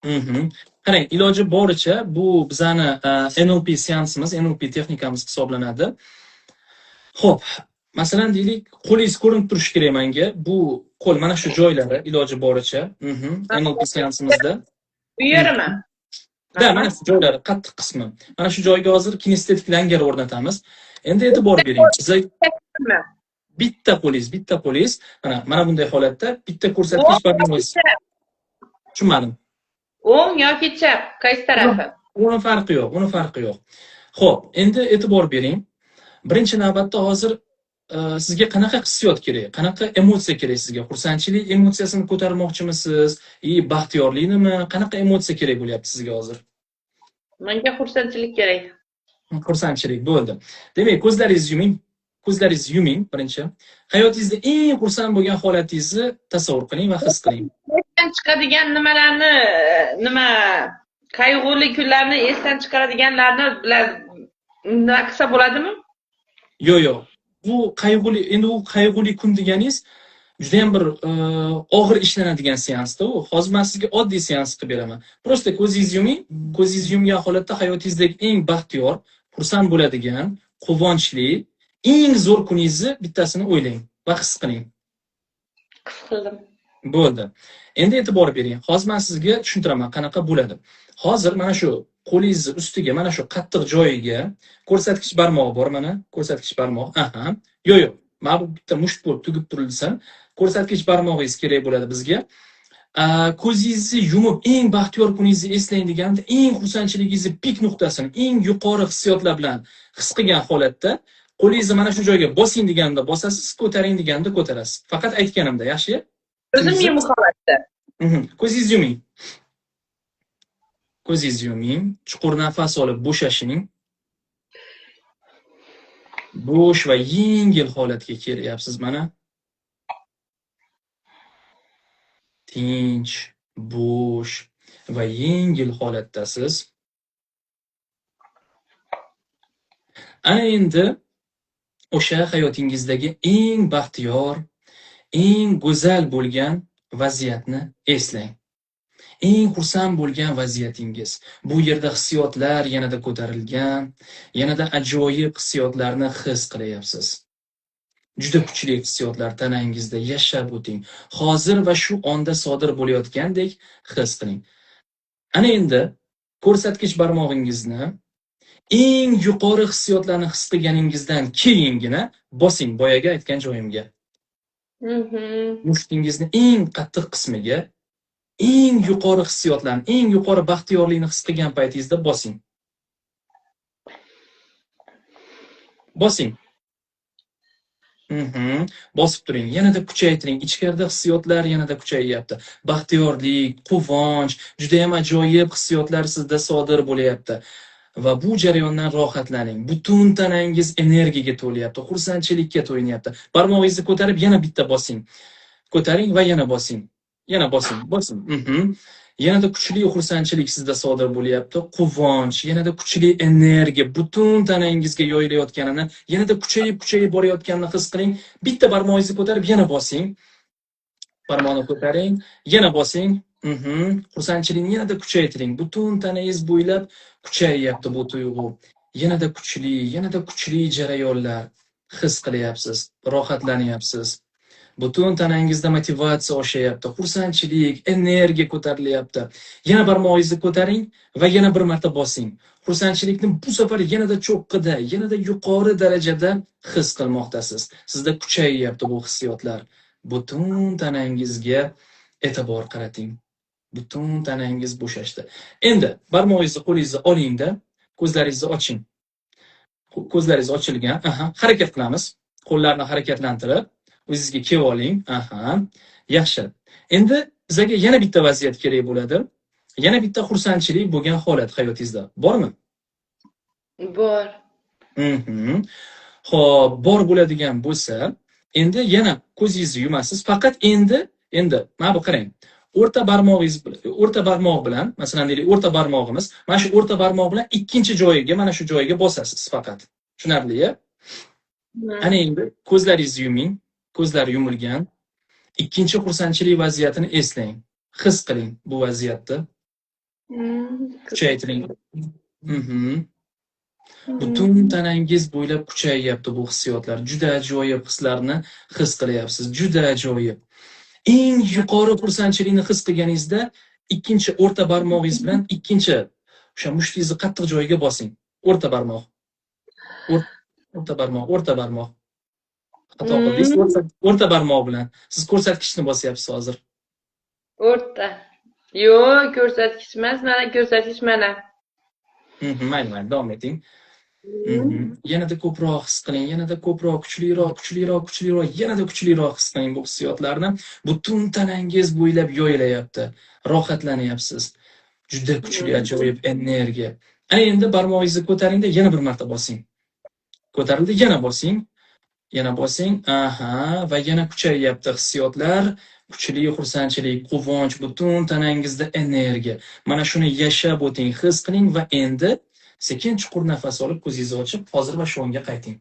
Qarang, iloji boricha bu bizani NLP seansimiz, NLP texnikamiz hisoblanadi. Xo'p, masalan deylik, qo'lingiz ko'rinib turishi kerak menga. Bu qo'l mana shu joylari iloji boricha. NLP seansimizda. Bu yerimi? Da, mana shu joylari, qattiq qismi. Mana shu joyga hozir kinestetik langer o'rnatamiz. Endi e'tibor bering. Siz bitta qo'lingiz, mana bunday holatda bitta ko'rsatkich barmoqingiz. Tushunmadim. O'ng yoki chap, qaysi tarafi? Uni farqi yo'q. Xo'p, endi e'tibor bering. Birinchi navbatda hozir sizga qanaqa hissiyot kerak? Qanaqa emotsiya kerak sizga? Xursandchilik emotsiyasini ko'tarmoqchimisiz? Baxtiyorliknimi? Qanaqa emotsiya kerak bo'lyapti sizga hozir? Menga xursandchilik kerak. Xursandchilik bo'ldi. Demak, ko'zlaringizni yuming birinchi. Hayotingizda eng xursand bo'lgan holatingizni tasavvur qiling va his qiling. Esdan chiqadigan nimalarni, qayg'uli kunlarni esdan chiqaradiganlarni nima qilsa bo'ladimi? Yo'q. Bu qayg'uli kun deganingiz juda ham bir og'ir ishlanadigan seansda u. Hozir men sizga oddiy seans qilib beraman. Prosta ko'zingizni yuming. Ko'zingizni yumgan holatda hayotingizdagi eng baxtiyor, xursand bo'ladigan, quvonchli, eng zo'r kuningizni bittasini o'ylang va his qiling. His qildim. Bo'ldi. Endi e'tibor bering. Hozir men sizga tushuntiraman qanaqa bo'ladi. Hozir mana shu qo'lingizni ustiga, mana shu qattiq joyiga ko'rsatkich barmoq bor, mana ko'rsatkich barmoq. Yo'q. Mana bu bitta musht bo'lib tugib turilsa, ko'rsatkich barmog'ingiz kerak bo'ladi bizga. Ko'zingizni yumib eng baxtiyor kuningizni eslang deganda, eng xursandchiligingizni pik nuqtasini, eng yuqori hissiyotlar bilan his qilgan holatda qo'lingizni mana shu joyga bosing deganda bosasiz, ko'taring deganda ko'tarasiz. Faqat aytganimda, yaxshi? O'zim yumuq holatda. Ko'zingizni yuming. Ko'zingizni yuming, chuqur nafas olib bo'shashing. Bo'sh va yengil holatga kelyapsiz mana. Tinch, bo'sh va yengil holatdasiz. Ana endi o'sha hayotingizdagi eng baxtiyor, eng go'zal bo'lgan vaziyatni eslang. Eng xursand bo'lgan vaziyatingiz. Bu yerda hissiyotlar yanada ko'tarilgan, yanada ajoyib hissiyotlarni his qilyapsiz. Juda kuchli hissiyotlar tanangizda yashab o'ting. Hozir va shu onda sodir bo'layotgandek his qiling. Ana endi ko'rsatkich barmog'ingizni eng yuqori hissiyotlarni his qilganingizdan keyingina bosing boyaga aytgan joyimga. Mushtingizni eng qattiq qismiga, eng yuqori hissiyotlarni, eng yuqori baxtiyorlikni his qilgan paytingizda bosing. Bosing. Bosib turing, yanada kuchaytiring. Ichkarida hissiyotlar yanada kuchayyapti. Baxtiyorlik, quvonch, juda ham ajoyib hissiyotlar sizda sodir bo'layapti. Va bu jarayondan rohatlaning. Butun tanangiz energiyaga to'lyapti, xursandchilikka to'yinyapti. Barmog'ingizni ko'tarib yana bitta bosing. Ko'taring va yana bosing. Yana bosing. Yanada kuchli xursandchilik sizda sodir bo'lyapti, quvonch, yanada kuchli energiya butun tanangizga yoyilayotganini, yanada kuchayib borayotganini his qiling. Bitta barmog'ingizni ko'tarib yana bosing. Barmoqni ko'taring, yana bosing. Xursandchilikni yanada kuchaytiring. Butun tanangiz bo'ylab kuchayyapti bu tuyg'u. Yanada kuchli jarayonlar his qilyapsiz, rohatlanyapsiz. Butun tanangizda motivatsiya oshayapti, xursandchilik, energiya ko'tarilyapti. Yana barmog'ingizni ko'taring va yana bir marta bosing. Xursandchilikni bu safar yanada cho'qqida, yanada yuqori darajada his qilmoqdasiz. Sizda kuchayyapti bu hissiyotlar. Butun tanangizga e'tibor qarating. Butun tanangiz bo'shashdi. Endi barmog'ingizni qo'lingizga olingda, ko'zlaringizni oching. Ko'zlaringiz ochilgan. Harakat qilamiz. Qo'llarni harakatlantirib o'zingizga kelib oling. Yaxshi. Endi bizga yana bitta vaziyat kerak bo'ladi. Yana bitta xursandchilik bo'lgan holat hayotingizda bormi? Bor. Xo'p, bor bo'ladigan bo'lsa, endi yana ko'zingizni yumasiz. Faqat endi mana bu qarang. O'rta barmoq bilan, masalan deylik, o'rta barmog'imiz, mana shu o'rta barmoq bilan ikkinchi joyiga, mana shu joyiga bosasiz faqat. Tushunarli-ya? Ana endi ko'zlaringizni yuming. Ko'zlar yumilgan. Ikkinchi xursandchilik vaziyatini eslang. His qiling bu vaziyatni. Kuchaytiring. Mhm. Butun Hmm. tanangiz bo'ylab kuchayyapti bu hissiyotlar. Juda ajoyib hislarni his qilyapsiz. Juda ajoyib. Eng yuqori xursandchilikni his qilganingizda ikkinchi o'rta barmog'ingiz bilan ikkinchi o'sha mushtingizni qattiq joyiga bosing. O'rta barmoq. O'rta barmoq, o'rta barmoq. Xato qildingiz. Hmm. O'rta barmoq bilan. Siz ko'rsatkichni bosyapsiz hozir. O'rta. Yo'q, ko'rsatkich emas, mana ko'rsatkich mana. Mayli, mayli, davom eting. Hmm. Yanada ko'proq his qiling, yanada ko'proq, kuchliroq, yanada kuchliroq his qiling bu hissiyotlarni. Butun tanangiz bo'ylab yoyilayapti. Rohatlanyapsiz. Juda kuchli, ajoyib energiya. Ana endi barmog'ingizni ko'taring-da, yana bir marta bosing. Ko'tarildi, yana bosing. Yana bosing. Aha, va yana kuchayyapti hissiyotlar. Kuchli xursandchilik, quvonch, butun tanangizda energiya. Mana shuni yashab o'ting, his qiling va endi sekin chuqur nafas olib ko'zingizni ochib, hozir va shu onga qayting.